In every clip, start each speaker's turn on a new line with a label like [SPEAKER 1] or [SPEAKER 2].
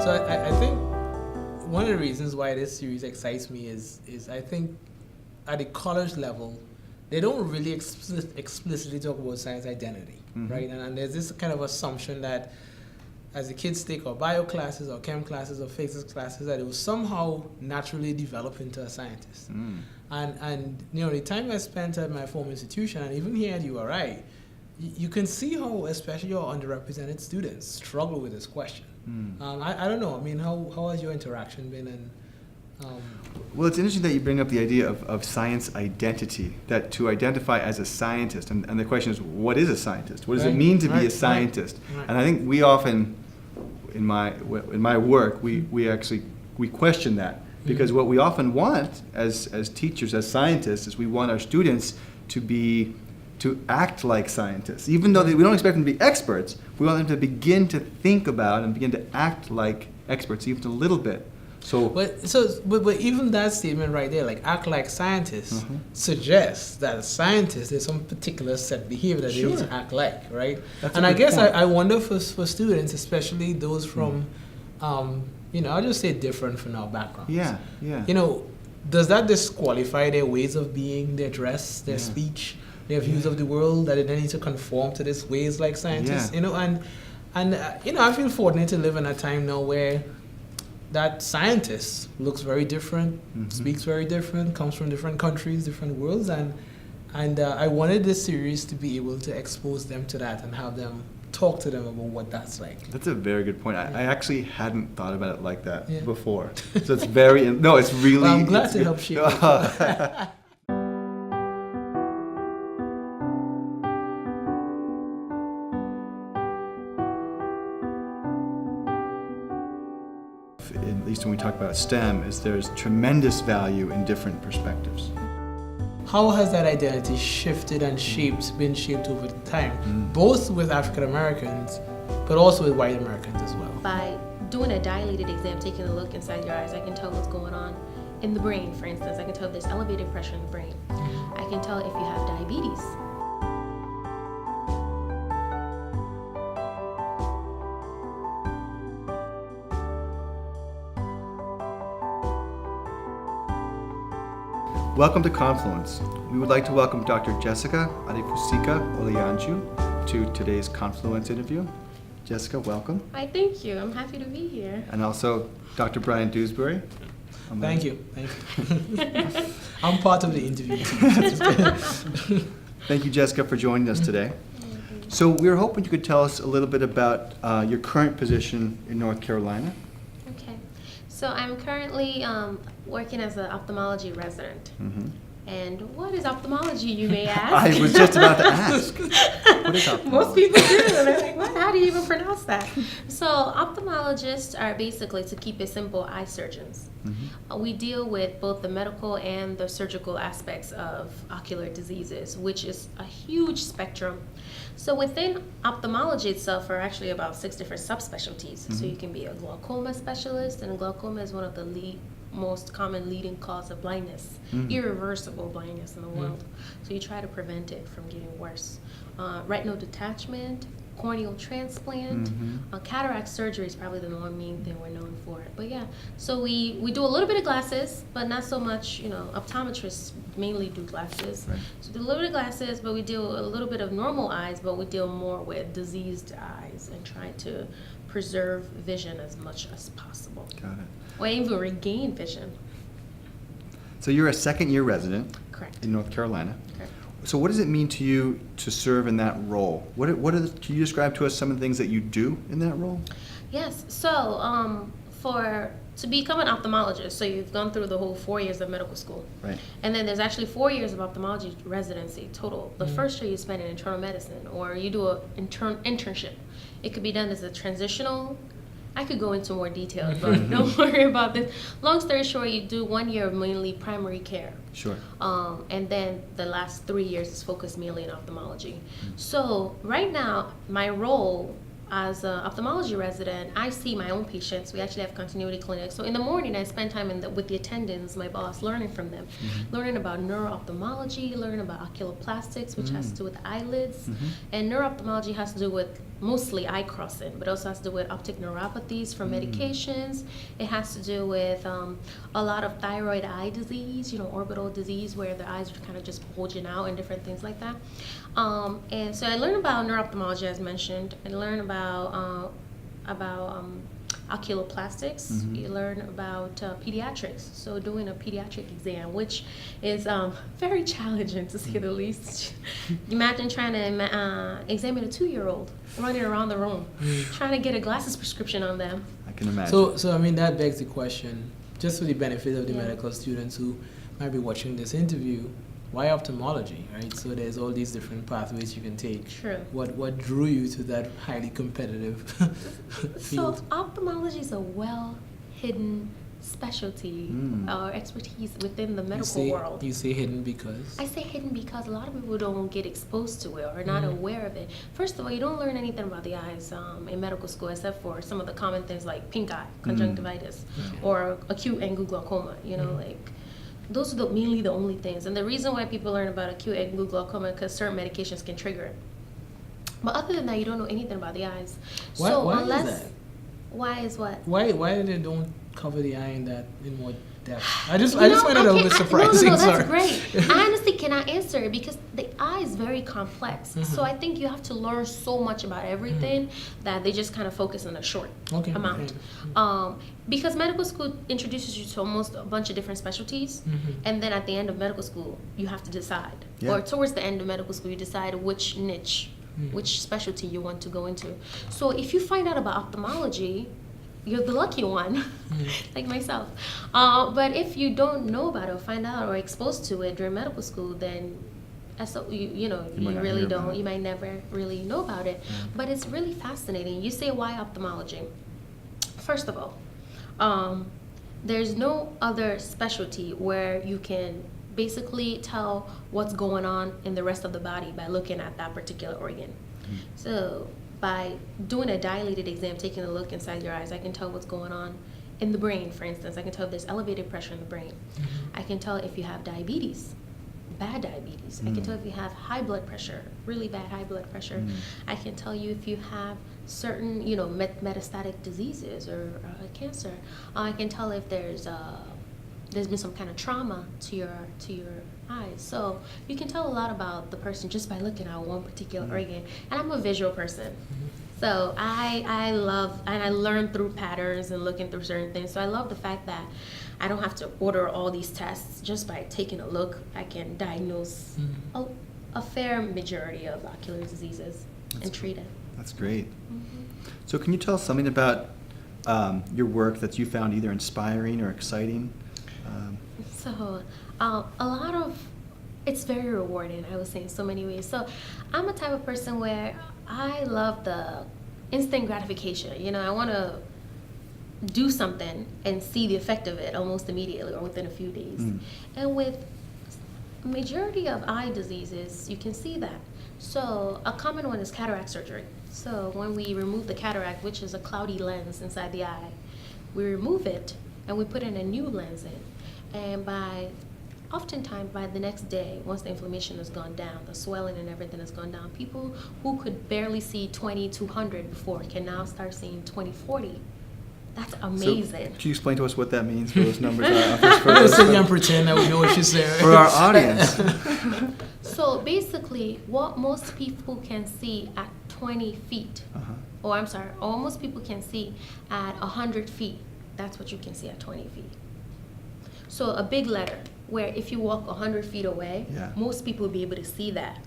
[SPEAKER 1] So I think one of the reasons why this series excites me is I think at the college level, they don't really explicitly talk about science identity, right? And there's this kind of assumption that as the kids take our bio classes or chem classes or physics classes, that it will somehow naturally develop into a scientist. And the time I spent at my former institution, and even here at URI, you can see how especially your underrepresented students struggle with this question. I don't know. I mean, how has your interaction been? And
[SPEAKER 2] well, it's interesting that you bring up the idea of science identity, that to identify as a scientist, and the question is, what is a scientist? What does it mean to be a scientist? Right. And I think we often, in my work, we question that, because what we often want as teachers, as scientists, is we want our students to act like scientists. Even though we don't expect them to be experts, we want them to begin to think about and begin to act like experts, even a little bit.
[SPEAKER 1] But even that statement right there, like act like scientists, suggests that a scientist, there's some particular set behavior that they need to act like, right? And I guess I wonder for students, especially those from, I'll just say different from our backgrounds.
[SPEAKER 2] Yeah.
[SPEAKER 1] Does that disqualify their ways of being, their dress, their speech, their views of the world, that they need to conform to these ways like scientists? And I feel fortunate to live in a time now where that scientist looks very different, speaks very different, comes from different countries, different worlds, and I wanted this series to be able to expose them to that and have them talk to them about what that's like.
[SPEAKER 2] That's a very good point. I actually hadn't thought about it like that before. So it's it's really...
[SPEAKER 1] Well, I'm glad to help shape it.
[SPEAKER 2] At least when we talk about STEM, is there's tremendous value in different perspectives.
[SPEAKER 1] How has that identity shifted and been shaped over time, both with African Americans, but also with white Americans as well?
[SPEAKER 3] By doing a dilated exam, taking a look inside your eyes, I can tell what's going on in the brain, for instance. I can tell if there's elevated pressure in the brain. I can tell if you have diabetes.
[SPEAKER 2] Welcome to Confluence. We would like to welcome Dr. Jessica Adefusika Olianju to today's Confluence interview. Jessica, welcome.
[SPEAKER 3] Hi, thank you. I'm happy to be here.
[SPEAKER 2] And also Dr. Brian Dewsbury.
[SPEAKER 1] Thank you. I'm part of the interview.
[SPEAKER 2] Thank you, Jessica, for joining us today. So we were hoping you could tell us a little bit about your current position in North Carolina.
[SPEAKER 3] Okay. So I'm currently working as an ophthalmology resident. And what is ophthalmology, you may ask?
[SPEAKER 2] I was just about to ask. What is ophthalmology?
[SPEAKER 3] Most people do. And they're like, what? How do you even pronounce that? So ophthalmologists are basically, to keep it simple, eye surgeons. We deal with both the medical and the surgical aspects of ocular diseases, which is a huge spectrum. So within ophthalmology itself are actually about 6 different subspecialties. So you can be a glaucoma specialist, and glaucoma is one of the most common leading cause of blindness, irreversible blindness in the world. So you try to prevent it from getting worse. Retinal detachment, corneal transplant, cataract surgery is probably the main thing we're known for. But yeah, so we do a little bit of glasses, but not so much, optometrists mainly do glasses.
[SPEAKER 2] Right.
[SPEAKER 3] So we do a little bit of glasses, but we do a little bit of normal eyes, but we deal more with diseased eyes and try to preserve vision as much as possible.
[SPEAKER 2] Got it.
[SPEAKER 3] Or even regain vision.
[SPEAKER 2] So you're a second-year resident.
[SPEAKER 3] Correct.
[SPEAKER 2] In North Carolina.
[SPEAKER 3] Correct.
[SPEAKER 2] So what does it mean to you to serve in that role? Can you describe to us some of the things that you do in that role?
[SPEAKER 3] Yes. So to become an ophthalmologist, so you've gone through the whole 4 years of medical school.
[SPEAKER 2] Right.
[SPEAKER 3] And then there's actually 4 years of ophthalmology residency total. The first year you spend in internal medicine, or you do an internship. It could be done as a transitional. I could go into more details, but don't worry about this. Long story short, you do 1 year of mainly primary care.
[SPEAKER 2] Sure.
[SPEAKER 3] And then the last 3 years is focused mainly in ophthalmology. So right now, my role as an ophthalmology resident, I see my own patients. We actually have continuity clinics. So in the morning, I spend time with the attendants, my boss, learning from them, learning about neuro-ophthalmology, learning about oculoplastics, which has to do with eyelids. And neuro-ophthalmology has to do with mostly eye crossing, but also has to do with optic neuropathies from medications. It has to do with a lot of thyroid eye disease, orbital disease, where the eyes are kind of just bulging out and different things like that. And so I learned about neuro-ophthalmology, as mentioned, and learn about oculoplastics. You learn about pediatrics, so doing a pediatric exam, which is very challenging to say the least. Imagine trying to examine a 2-year-old running around the room, trying to get a glasses prescription on them.
[SPEAKER 2] I can imagine.
[SPEAKER 1] So I mean, that begs the question, just for the benefit of the medical students who might be watching this interview, why ophthalmology, right? So there's all these different pathways you can take.
[SPEAKER 3] True.
[SPEAKER 1] What drew you to that highly competitive field?
[SPEAKER 3] So ophthalmology is a well-hidden specialty or expertise within the medical world.
[SPEAKER 1] You say hidden because?
[SPEAKER 3] I say hidden because a lot of people don't get exposed to it or are not aware of it. First of all, you don't learn anything about the eyes in medical school except for some of the common things like pink eye, conjunctivitis, or acute angle glaucoma, like those are mainly the only things. And the reason why people learn about acute angle glaucoma is because certain medications can trigger it. But other than that, you don't know anything about the eyes.
[SPEAKER 1] Why is that?
[SPEAKER 3] Why is what?
[SPEAKER 1] Why they don't cover the eye in more depth? I just find it a little bit surprising.
[SPEAKER 3] No, that's great. I honestly cannot answer it because the eye is very complex. So I think you have to learn so much about everything that they just kind of focus on a short amount. Because medical school introduces you to almost a bunch of different specialties, and then at the end of medical school, you have to decide. Or towards the end of medical school, you decide which niche, which specialty you want to go into. So if you find out about ophthalmology, you're the lucky one, like myself. But if you don't know about it or find out or exposed to it during medical school, then you really don't. You might never really know about it. But it's really fascinating. You say, why ophthalmology? First of all, there's no other specialty where you can basically tell what's going on in the rest of the body by looking at that particular organ. So by doing a dilated exam, taking a look inside your eyes, I can tell what's going on in the brain, for instance. I can tell if there's elevated pressure in the brain. I can tell if you have diabetes, bad diabetes. I can tell if you have high blood pressure, really bad high blood pressure. I can tell you if you have certain, metastatic diseases or cancer. I can tell if there's been some kind of trauma to your eyes. So you can tell a lot about the person just by looking at one particular organ. And I'm a visual person. So I love, and I learn through patterns and looking through certain things. So I love the fact that I don't have to order all these tests. Just by taking a look, I can diagnose a fair majority of ocular diseases and treat it.
[SPEAKER 2] That's great. So can you tell us something about your work that you found either inspiring or exciting?
[SPEAKER 3] So a lot of, it's very rewarding, I would say, in so many ways. So I'm a type of person where I love the instant gratification. I want to do something and see the effect of it almost immediately or within a few days. And with majority of eye diseases, you can see that. So a common one is cataract surgery. So when we remove the cataract, which is a cloudy lens inside the eye, we remove it and we put in a new lens in. And oftentimes by the next day, once the inflammation has gone down, the swelling and everything has gone down, people who could barely see 20/200 before can now start seeing 20/40. That's amazing.
[SPEAKER 2] So, can you explain to us what that means for those numbers?
[SPEAKER 1] I'm pretend that we know what you're saying.
[SPEAKER 2] For our audience.
[SPEAKER 3] So basically, what most people can see at 20 feet, or most people can see at 100 feet, that's what you can see at 20 feet. So a big letter, where if you walk 100 feet away, most people will be able to see that,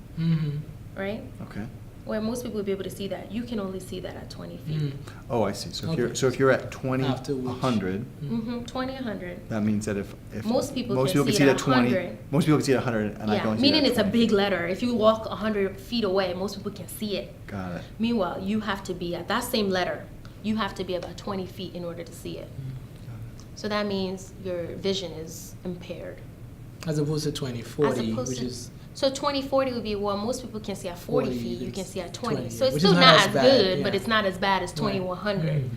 [SPEAKER 3] right?
[SPEAKER 2] Okay.
[SPEAKER 3] Where most people will be able to see that, you can only see that at 20 feet.
[SPEAKER 2] Oh, I see. So if you're at 20, 100,
[SPEAKER 3] 20, 100.
[SPEAKER 2] that means that if
[SPEAKER 3] most people can see
[SPEAKER 2] it
[SPEAKER 3] it
[SPEAKER 2] at
[SPEAKER 3] 20,
[SPEAKER 2] 100, most people can see it at 100, and I can only see
[SPEAKER 3] meaning
[SPEAKER 2] it at
[SPEAKER 3] it's
[SPEAKER 2] 20.
[SPEAKER 3] a big letter. If you walk 100 feet away, most people can see it.
[SPEAKER 2] Got it.
[SPEAKER 3] Meanwhile, you have to be at that same letter. You have to be about 20 feet in order to see it. So that means your vision is impaired.
[SPEAKER 1] As opposed to 20/40, which is
[SPEAKER 3] So 20/40 would be, well, most people can see at 40 feet, you can see at 20. So it's
[SPEAKER 1] which
[SPEAKER 3] still
[SPEAKER 1] is
[SPEAKER 3] not as
[SPEAKER 1] bad,
[SPEAKER 3] good,
[SPEAKER 1] yeah.
[SPEAKER 3] but it's not as bad as 2100.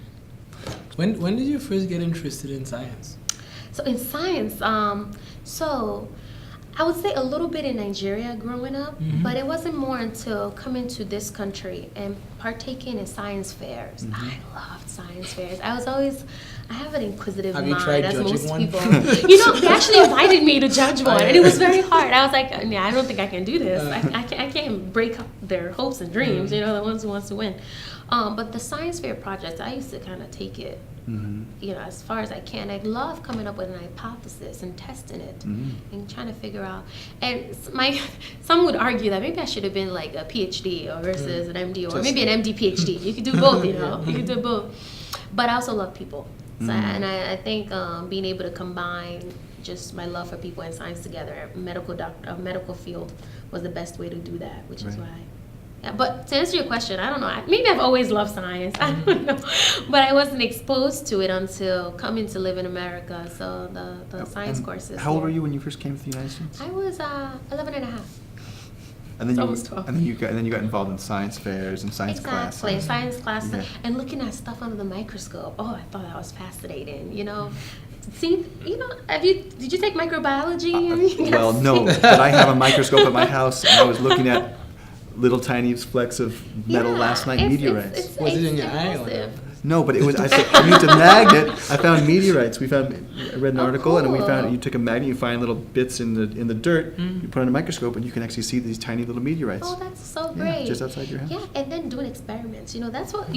[SPEAKER 1] When did you first get interested in science?
[SPEAKER 3] So in science, so I would say a little bit in Nigeria growing up, but it wasn't more until coming to this country and partaking in science fairs. I loved science fairs. I have an inquisitive
[SPEAKER 1] Have you
[SPEAKER 3] mind,
[SPEAKER 1] tried
[SPEAKER 3] as
[SPEAKER 1] judging
[SPEAKER 3] most
[SPEAKER 1] one?
[SPEAKER 3] people. They actually invited me to judge one, and it was very hard. I was like, yeah, I don't think I can do this. I can't break up their hopes and dreams, the ones who wants to win. But the science fair projects, I used to kind of take it, as far as I can. I love coming up with an hypothesis and testing it and trying to figure out. And some would argue that maybe I should have been like a PhD versus an MD, or maybe an MD PhD. You could do both, you could do both. But I also love people. So, and I think being able to combine just my love for people and science together, a medical field, was the best way to do that, which is why. Yeah, but to answer your question, I don't know. Maybe I've always loved science. I don't know. But I wasn't exposed to it until coming to live in America. So the science courses.
[SPEAKER 2] How old were you when you first came to the United States?
[SPEAKER 3] I was 11 and a half.
[SPEAKER 2] And then
[SPEAKER 3] almost 12.
[SPEAKER 2] And then you got involved in science fairs and science classes.
[SPEAKER 3] Exactly, science classes,
[SPEAKER 2] Yeah.
[SPEAKER 3] and looking at stuff under the microscope. Oh, I thought that was fascinating. See, did you take microbiology?
[SPEAKER 2] Well, no, but I have a microscope at my house, and I was looking at little tiny flecks of metal last night, meteorites.
[SPEAKER 1] Was it in your eye or
[SPEAKER 3] impressive.
[SPEAKER 2] No, but it was. I used a magnet. I found meteorites. I read an article, and we found you took a magnet, you find little bits in the dirt, you put on a microscope, and you can actually see these tiny little meteorites.
[SPEAKER 3] Oh, that's so great.
[SPEAKER 2] Yeah, just outside your house.
[SPEAKER 3] Yeah, and then doing experiments. That's what,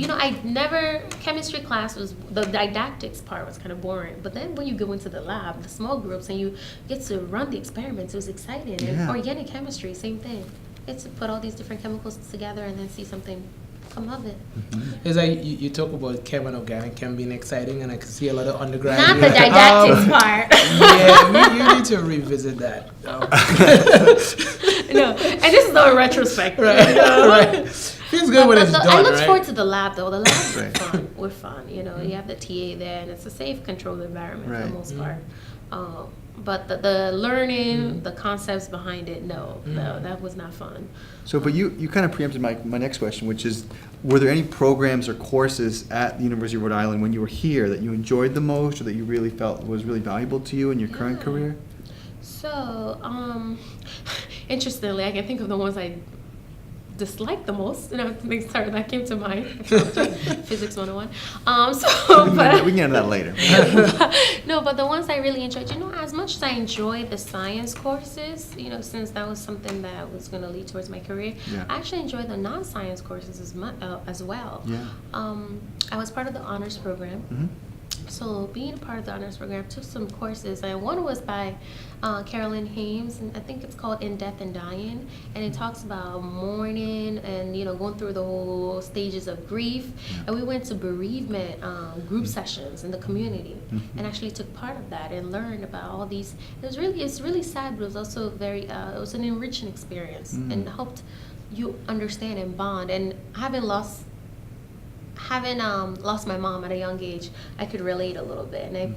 [SPEAKER 3] chemistry class was, the didactics part was kind of boring. But then when you go into the lab, the small groups, and you get to run the experiments, it was exciting. And
[SPEAKER 2] Yeah.
[SPEAKER 3] organic chemistry, same thing. It's to put all these different chemicals together and then see something come of it.
[SPEAKER 1] It's like you talk about chem and organic chem being exciting, and I can see a lot of undergraduates.
[SPEAKER 3] Not the didactics part.
[SPEAKER 1] Yeah, you need to revisit that.
[SPEAKER 3] No, and this is not a retrospect.
[SPEAKER 1] Right, right. Feels good when it's done,
[SPEAKER 3] I look
[SPEAKER 1] right?
[SPEAKER 3] forward to the lab, though. The labs are fun. We're fun. You have the TA there, and it's a safe, controlled environment for the most part. But the learning, the concepts behind it, no, that was not fun.
[SPEAKER 2] So, but you kind of preempted my next question, which is, were there any programs or courses at the University of Rhode Island when you were here that you enjoyed the most, or that you really felt was really valuable to you in your current career?
[SPEAKER 3] So, interestingly, I can think of the ones I disliked the most, that came to mind. Physics 101.
[SPEAKER 2] We can get into that later.
[SPEAKER 3] No, but the ones I really enjoyed, as much as I enjoyed the science courses, since that was something that was going to lead towards my career, I actually enjoyed the non-science courses as well.
[SPEAKER 2] Yeah.
[SPEAKER 3] I was part of the honors program. So being a part of the honors program, took some courses, and one was by Carolyn Hames, and I think it's called In Death and Dying, and it talks about mourning and going through the whole stages of grief. And we went to bereavement group sessions in the community, and actually took part of that and learned about all these. It's really sad, but it was also it was an enriching experience, and helped you understand and bond. And having lost my mom at a young age, I could relate a little bit, and I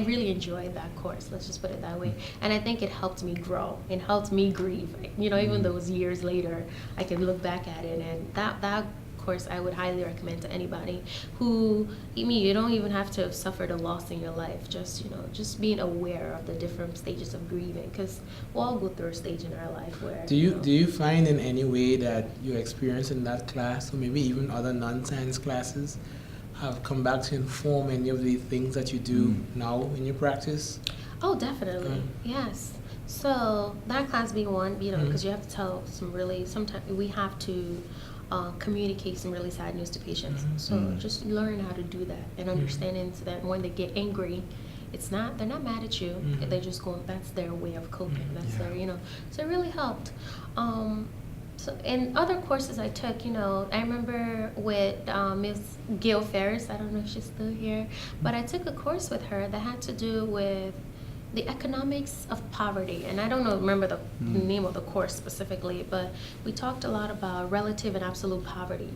[SPEAKER 3] really enjoyed that course, let's just put it that way. And I think it helped me grow and helped me grieve. Even those years later, I can look back at it, and that course I would highly recommend to anybody who, you don't even have to have suffered a loss in your life, just being aware of the different stages of grieving, because we'll all go through a stage in our life where.
[SPEAKER 1] Do you find in any way that your experience in that class, or maybe even other non-science classes, have come back to inform any of the things that you do now in your practice?
[SPEAKER 3] Oh, definitely, yes. So that class being one, because you have to tell sometimes we have to communicate some really sad news to patients. So just learn how to do that and understanding so that when they get angry, they're not mad at you. They're just going, that's their way of coping. That's their, so it really helped. So in other courses I took, I remember with Miss Gail Ferris, I don't know if she's still here, but I took a course with her that had to do with the economics of poverty, and I don't remember the name of the course specifically, but we talked a lot about relative and absolute poverty.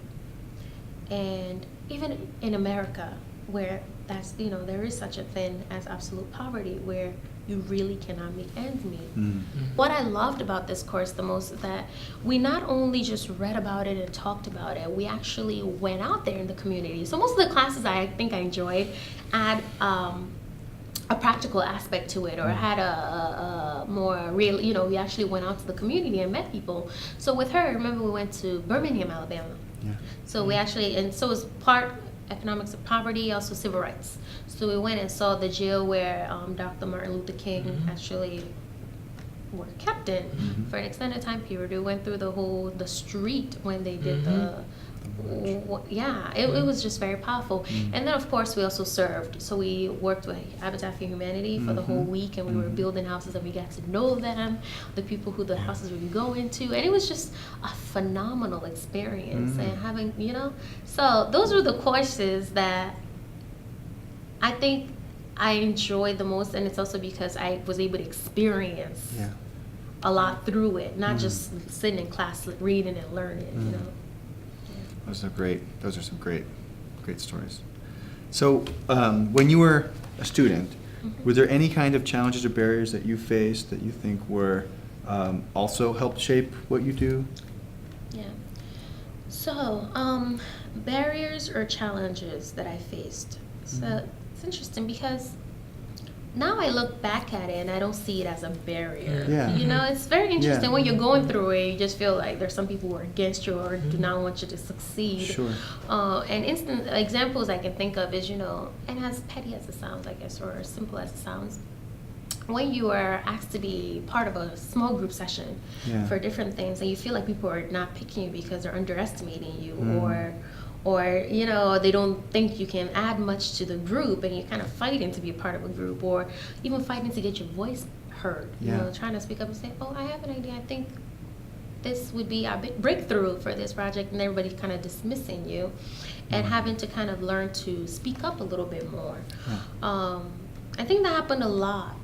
[SPEAKER 3] And even in America, where there is such a thing as absolute poverty, where you really cannot make ends meet. What I loved about this course the most is that we not only just read about it and talked about it, we actually went out there in the community. So most of the classes I think I enjoyed had a practical aspect to it, or had a more real, we actually went out to the community and met people. So with her, remember we went to Birmingham, Alabama.
[SPEAKER 2] Yeah.
[SPEAKER 3] So we actually, and so it was part economics of poverty, also civil rights. So we went and saw the jail where Dr. Martin Luther King actually were kept in for an extended time period. We went through the street when they did it was just very powerful. And then of course we also served. So we worked with Habitat for Humanity for the whole week, and we were building houses, and we got to know them, the people who the houses would go into, and it was just a phenomenal experience. And having, so those were the courses that I think I enjoyed the most, and it's also because I was able to experience a lot through it, not just sitting in class reading and learning,
[SPEAKER 2] Those are great. Those are some great stories. So, when you were a student, were there any kind of challenges or barriers that you faced that you think were also helped shape what you do?
[SPEAKER 3] Yeah. So, barriers or challenges that I faced. So it's interesting because now I look back at it and I don't see it as a barrier.
[SPEAKER 2] Yeah.
[SPEAKER 3] It's very interesting when you're going through it. You just feel like there's some people who are against you or do not want you to succeed.
[SPEAKER 2] Sure.
[SPEAKER 3] And instant examples I can think of is, and as petty as it sounds, I guess, or as simple as it sounds, when you are asked to be part of a small group session for different things, and you feel like people are not picking you because they're underestimating you, or they don't think you can add much to the group, and you're kind of fighting to be a part of a group, or even fighting to get your voice heard, trying to speak up and say, oh, I have an idea, I think this would be our big breakthrough for this project, and everybody kind of dismissing you, and having to kind of learn to speak up a little bit more. I think that happened a lot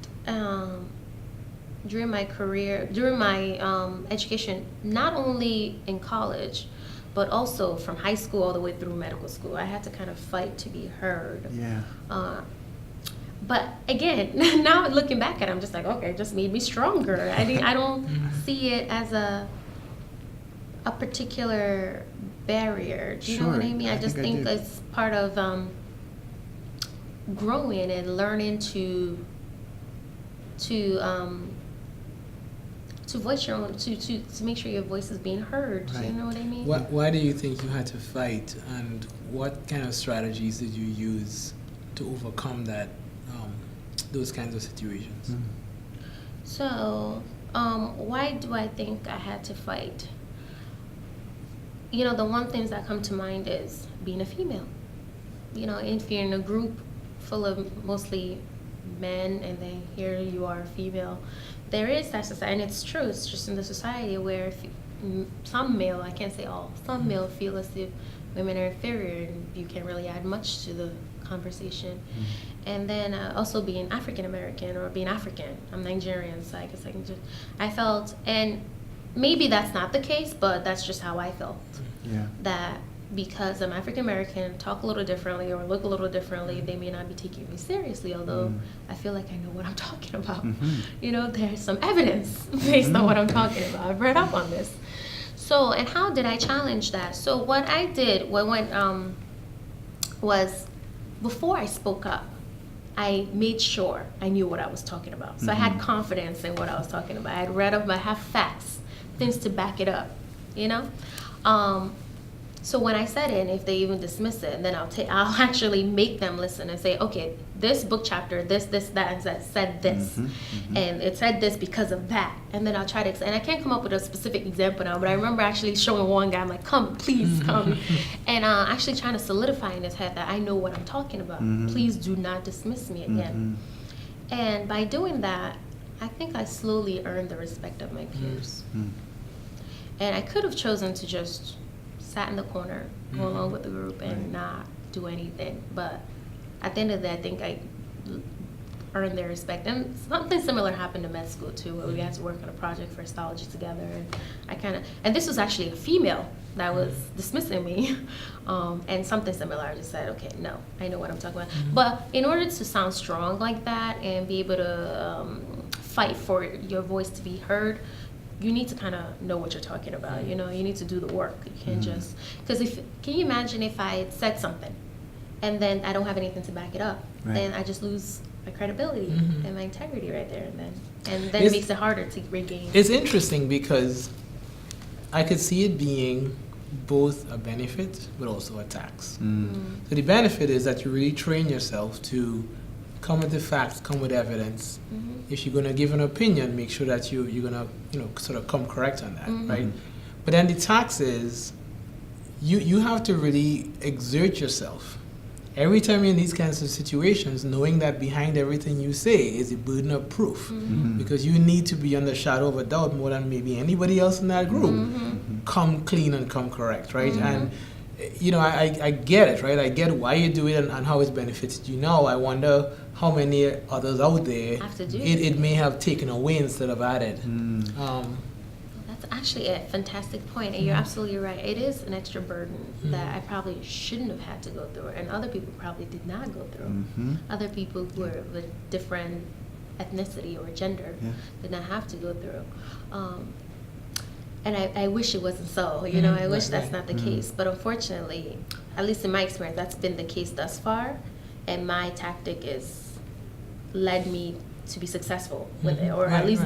[SPEAKER 3] during my career, during my education, not only in college, but also from high school all the way through medical school. I had to kind of fight to be heard. But again, now looking back at it, I'm just like, okay, it just made me stronger. I don't see it as a particular barrier. Do you know what I mean? I just think it's part of growing and learning to voice your own, to make sure your voice is being heard.
[SPEAKER 2] Right.
[SPEAKER 3] You know what I mean?
[SPEAKER 1] Why do you think you had to fight, and what kind of strategies did you use to overcome that, those kinds of situations?
[SPEAKER 3] So, why do I think I had to fight? The one things that come to mind is being a female. If you're in a group full of mostly men, and then here you are a female, there is that society, and it's true, it's just in the society where some male, I can't say all, some male feel as if women are inferior and you can't really add much to the conversation. And then also being African American or being African, I'm Nigerian, so I guess I felt, and maybe that's not the case, but that's just how I felt. That because I'm African American, talk a little differently or look a little differently, they may not be taking me seriously, although I feel like I know what I'm talking about. There's some evidence based on what I'm talking about. I've read up on this. So, and how did I challenge that? So what I did was, before I spoke up, I made sure I knew what I was talking about. So I had confidence in what I was talking about. I had read up, I have facts, things to back it up, So when I said it, and if they even dismiss it, then I'll actually make them listen and say, okay, this book chapter, this, that, and that said this, and it said this because of that. And then I'll try to, and I can't come up with a specific example now, but I remember actually showing one guy, I'm like, come, please come, and actually trying to solidify in his head that I know what I'm talking about. Please do not dismiss me again. And by doing that, I think I slowly earned the respect of my peers. And I could have chosen to just sat in the corner, go along with the group, and not do anything. But at the end of the day, I think I earned their respect. And something similar happened to med school too, where we had to work on a project for histology together. And and this was actually a female that was dismissing me. And something similar, I just said, okay, no, I know what I'm talking about. But in order to sound strong like that and be able to fight for your voice to be heard, you need to kind of know what you're talking about. You know, you need to do the work. You can't just, because can you imagine if I said something and then I don't have anything to back it up, then I just lose my credibility and my integrity right there, and then it makes it harder to regain.
[SPEAKER 1] It's interesting because I could see it being both a benefit but also a tax. So the benefit is that you really train yourself to come with the facts, come with evidence. If you're going to give an opinion, make sure that you're going to, sort of come correct on that, right? But then the tax is you have to really exert yourself. Every time you're in these kinds of situations, knowing that behind everything you say is a burden of proof, because you need to be under shadow of a doubt more than maybe anybody else in that group. Come clean and come correct, right? And I get it, right? I get why you do it and how it's benefited you now. I wonder how many others out there
[SPEAKER 3] have to do
[SPEAKER 1] it may have taken away instead of added.
[SPEAKER 3] That's actually a fantastic point, and you're absolutely right. It is an extra burden that I probably shouldn't have had to go through, and other people probably did not go through. Other people who were of a different ethnicity or gender did not have to go through. And I wish it wasn't so, I wish that's not the case. But unfortunately, at least in my experience, that's been the case thus far. And my tactic led me to be successful with it, or at least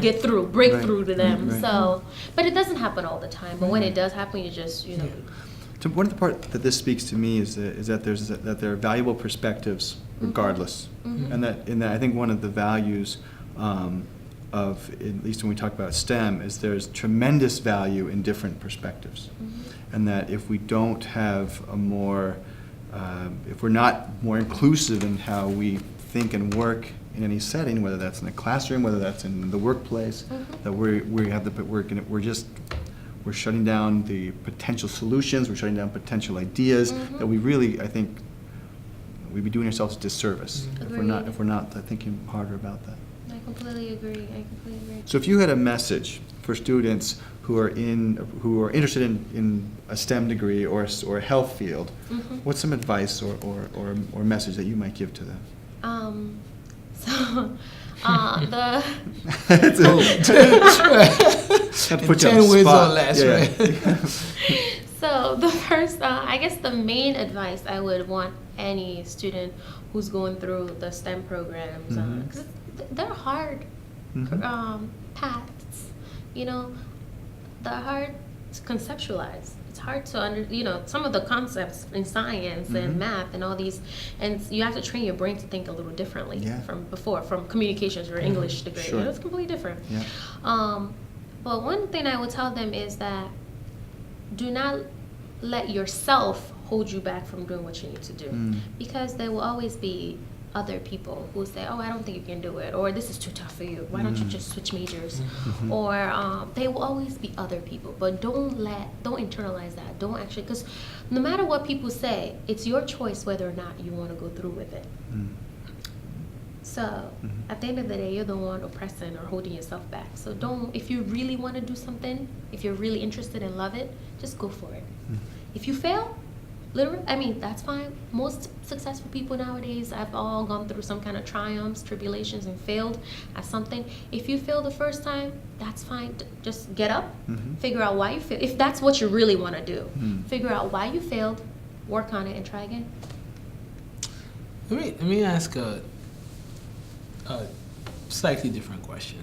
[SPEAKER 3] break through to them. So, but it doesn't happen all the time. But when it does happen, you just,
[SPEAKER 2] So one of the part that this speaks to me is that there are valuable perspectives regardless. And that I think one of the values of, at least when we talk about STEM, is there's tremendous value in different perspectives. And that if we don't have if we're not more inclusive in how we think and work in any setting, whether that's in a classroom, whether that's in the workplace, that we're shutting down the potential solutions, we're shutting down potential ideas, that we really, I think, we'd be doing ourselves a disservice if we're not thinking harder about that.
[SPEAKER 3] I completely agree.
[SPEAKER 2] So if you had a message for students who are interested in a STEM degree or a health field, what's some advice or message that you might give to them?
[SPEAKER 3] The
[SPEAKER 2] put you
[SPEAKER 1] 10
[SPEAKER 2] on the
[SPEAKER 1] words
[SPEAKER 2] spot.
[SPEAKER 1] or less, right?
[SPEAKER 3] So the first, I guess the main advice I would want any student who's going through the STEM programs, because they're hard paths, they're hard to conceptualize. It's hard to some of the concepts in science and math and all these, and you have to train your brain to think a little differently from communications or English degree. It's completely different. But one thing I would tell them is that do not let yourself hold you back from doing what you need to do, because there will always be other people who say, oh, I don't think you can do it, or this is too tough for you, why don't you just switch majors, or they will always be other people. But don't internalize that. Don't actually, because no matter what people say, it's your choice whether or not you want to go through with it. So at the end of the day, you're the one oppressing or holding yourself back. So if you really want to do something, if you're really interested and love it, just go for it. If you fail, that's fine. Most successful people nowadays have all gone through some kind of triumphs, tribulations, and failed at something. If you fail the first time, that's fine. Just get up, figure out why you failed. If that's what you really want to do, figure out why you failed, work on it, and try again.
[SPEAKER 1] Let me ask a slightly different question.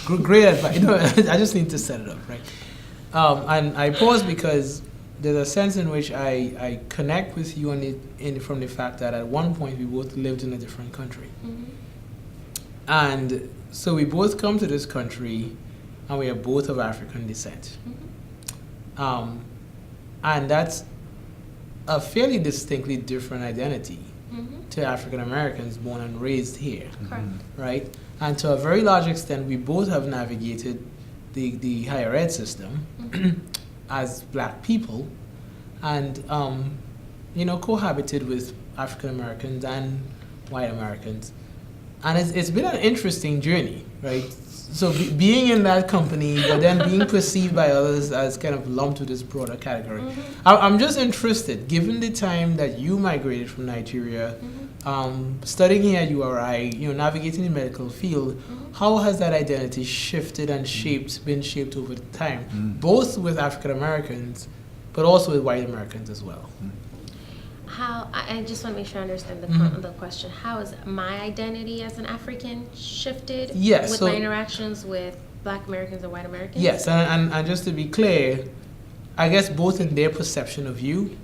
[SPEAKER 1] Great advice. I just need to set it up, right? And I pause because there's a sense in which I connect with you from the fact that at one point we both lived in a different country. And so we both come to this country and we are both of African descent. And that's a fairly distinctly different identity to African Americans born and raised here. Right? And to a very large extent, we both have navigated the higher ed system as black people, and cohabited with African Americans and white Americans, And it's been an interesting journey, right? So being in that company, but then being perceived by others as kind of lumped to this broader category. I'm just interested, given the time that you migrated from Nigeria, studying here at URI, navigating the medical field, how has that identity shifted and been shaped over time, both with African Americans, but also with white Americans as well?
[SPEAKER 3] How I just want to make sure I understand the question. How has my identity as an African shifted with my interactions with Black Americans and white Americans?
[SPEAKER 1] Yes, and just to be clear, I guess both in their perception of you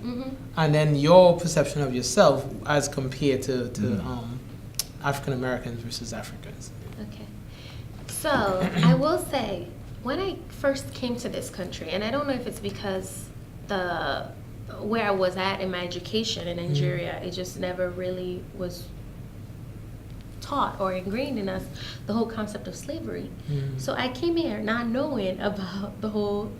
[SPEAKER 1] and then your perception of yourself as compared to African Americans versus Africans.
[SPEAKER 3] Okay. So I will say, when I first came to this country, and I don't know if it's because where I was at in my education in Nigeria, it just never really was taught or ingrained in us, the whole concept of slavery. So I came here not knowing about the whole.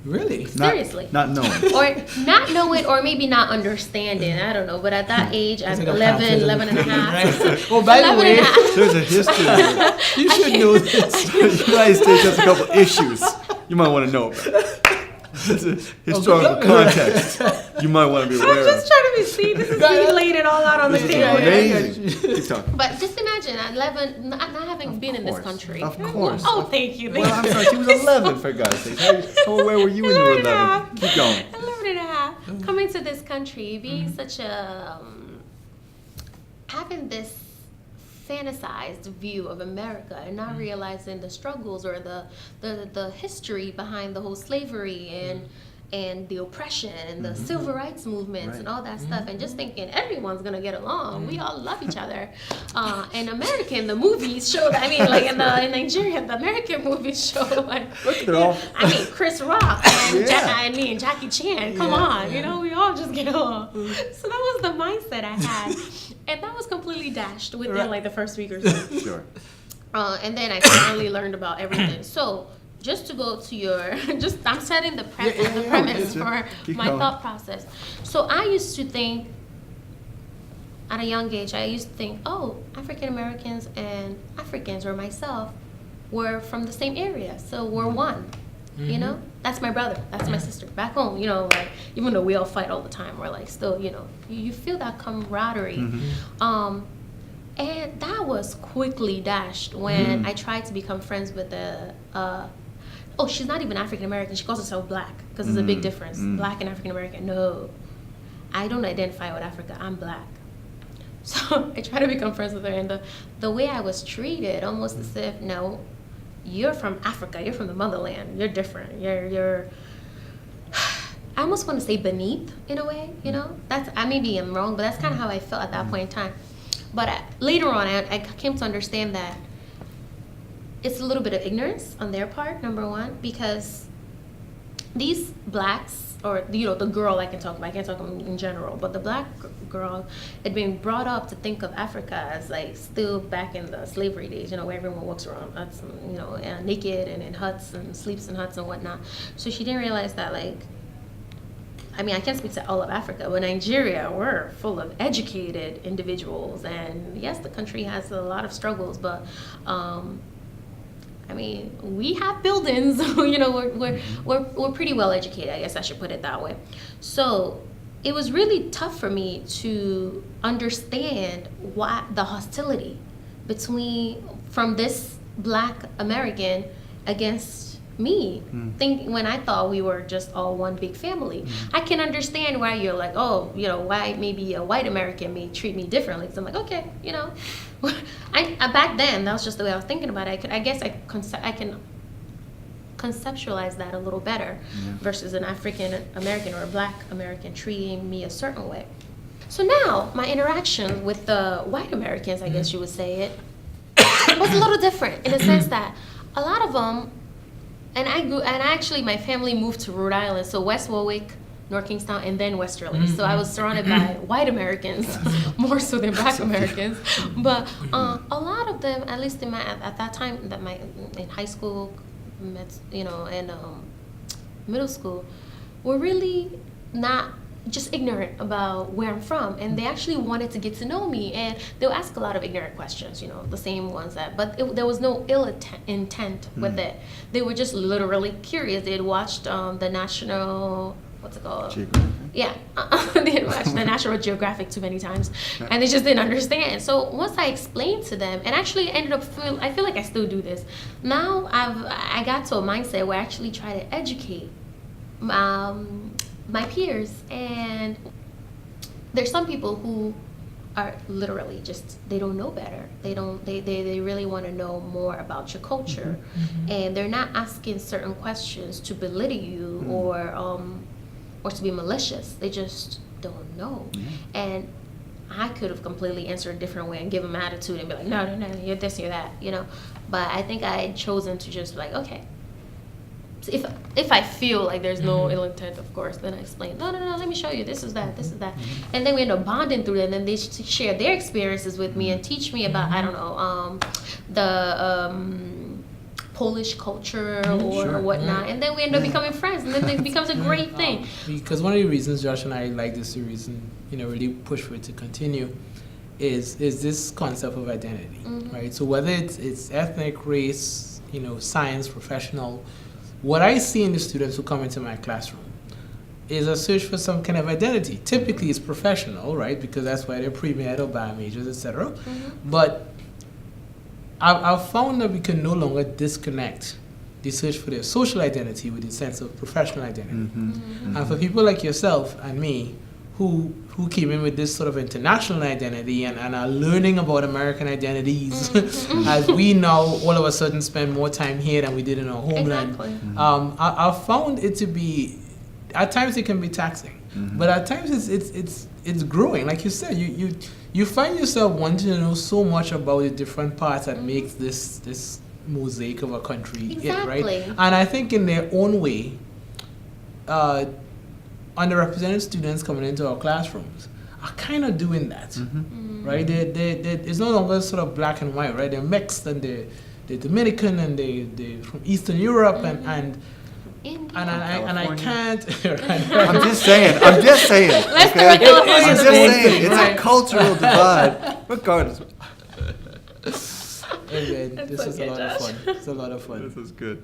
[SPEAKER 1] Really?
[SPEAKER 3] Seriously.
[SPEAKER 2] Not knowing.
[SPEAKER 3] Or not knowing, or maybe not understanding. I don't know. But at that age, I'm
[SPEAKER 1] like
[SPEAKER 3] 11 and a half.
[SPEAKER 1] Oh, by the way,
[SPEAKER 2] there's a history.
[SPEAKER 1] you should know this.
[SPEAKER 2] The United States has a couple issues you might want to know about. There's a historical context you might want to be aware of.
[SPEAKER 3] I'm just trying to be seen. This is being laid it all out on the table.
[SPEAKER 2] Amazing. Keep talking.
[SPEAKER 3] But just imagine at 11, not having been in this country.
[SPEAKER 2] Of course.
[SPEAKER 3] Oh, thank you.
[SPEAKER 2] Well, I'm sorry, she was 11, for God's sake. How aware were you when you were 11? Keep going.
[SPEAKER 3] 11 and a half. Coming to this country, being such a, having this fantasized view of America and not realizing the struggles or the history behind the whole slavery and the oppression and the civil rights movements and all that stuff, and just thinking everyone's gonna get along. We all love each other. And American, the movies show that. I mean, like in Nigeria, the American movies show like, Chris Rock and Jackie Chan. Come on, we all just get along. So that was the mindset I had. And that was completely dashed within like the first week or so.
[SPEAKER 2] Sure.
[SPEAKER 3] And then I finally learned about everything. So just to go to your, I'm setting the premise for my thought process. So I used to think, at a young age, African Americans and Africans or myself were from the same area. So we're one. That's my brother, that's my sister. Back home, like, even though we all fight all the time, we're like still, you feel that camaraderie. And that was quickly dashed when I tried to become friends with she's not even African American, she calls herself Black, because there's a big difference. Black and African American. No, I don't identify with Africa, I'm Black. So I tried to become friends with her, and the way I was treated, almost as if, no, you're from Africa, you're from the motherland, you're different, you're I almost want to say beneath in a way, maybe I'm wrong, but that's kind of how I felt at that point in time. But later on, I came to understand that it's a little bit of ignorance on their part, number one, because these Blacks, or the girl I can't talk in general, but the Black girl had been brought up to think of Africa as like still back in the slavery days, where everyone walks around huts, naked and in huts and sleeps in huts and whatnot. So she didn't realize that, like, I can't speak to all of Africa, but Nigeria, we're full of educated individuals, and yes, the country has a lot of struggles, but we have buildings, we're pretty well educated, I guess I should put it that way. So it was really tough for me to understand the hostility from this Black American against me, when I thought we were just all one big family. I can understand why you're like, why maybe a white American may treat me differently. Because I'm like, okay, I back then that was just the way I was thinking about it. I guess I can conceptualize that a little better versus an African American or a Black American treating me a certain way. So now my interaction with the white Americans, I guess you would say it, was a little different in the sense that a lot of them. And actually my family moved to Rhode Island, so West Warwick, North Kingstown, and then Westerly. So I was surrounded by white Americans, more so than Black Americans. But a lot of them, at least at that time, in high school, and middle school, were really not just ignorant about where I'm from, and they actually wanted to get to know me, and they'll ask a lot of ignorant questions, the same ones there was no ill intent with it. They were just literally curious. They had watched the National, what's it called?
[SPEAKER 2] Geographic.
[SPEAKER 3] Yeah, they had watched the National Geographic too many times, and they just didn't understand. So once I explained to them, and actually ended up I feel like I still do this now. I got to a mindset where I actually try to educate my peers, and there's some people who are literally just, they don't know better. They really want to know more about your culture, and they're not asking certain questions to belittle you or to be malicious. They just don't know. And I could have completely answered a different way and give them attitude and be like, no, you're this, you're that, But I think I had chosen to just be like, okay. So if I feel like there's no ill intent, of course, then I explain, no, let me show you, this is that, this is that. And then we end up bonding through that, and then they share their experiences with me and teach me about, I don't know, the Polish culture or whatnot, and then we end up becoming friends, and then it becomes a great thing.
[SPEAKER 1] Because one of the reasons Josh and I like this series and really push for it to continue is this concept of identity, right? So whether it's ethnic, race, science, professional, what I see in the students who come into my classroom is a search for some kind of identity. Typically, it's professional, right? Because that's why they're pre-med or bio majors, etc. But I've found that we can no longer disconnect the search for their social identity with the sense of professional identity. And for people like yourself and me, who came in with this sort of international identity and are learning about American identities, as we now all of a sudden spend more time here than we did in our homeland.
[SPEAKER 3] Exactly.
[SPEAKER 1] I've found it to be, at times it can be taxing, but at times it's growing. Like you said, you find yourself wanting to know so much about the different parts that makes this mosaic of a country,
[SPEAKER 3] Exactly.
[SPEAKER 1] right? And I think in their own way, underrepresented students coming into our classrooms are kind of doing that, right? It's no longer sort of black and white, right? They're mixed, and they're Dominican, and they're from Eastern Europe, and I can't.
[SPEAKER 2] I'm just saying.
[SPEAKER 3] Let's
[SPEAKER 2] Okay?
[SPEAKER 3] California
[SPEAKER 2] I'm just
[SPEAKER 3] debate.
[SPEAKER 2] saying. It's a cultural divide, regardless.
[SPEAKER 1] This is a lot of fun. It's a lot of fun.
[SPEAKER 2] This is good.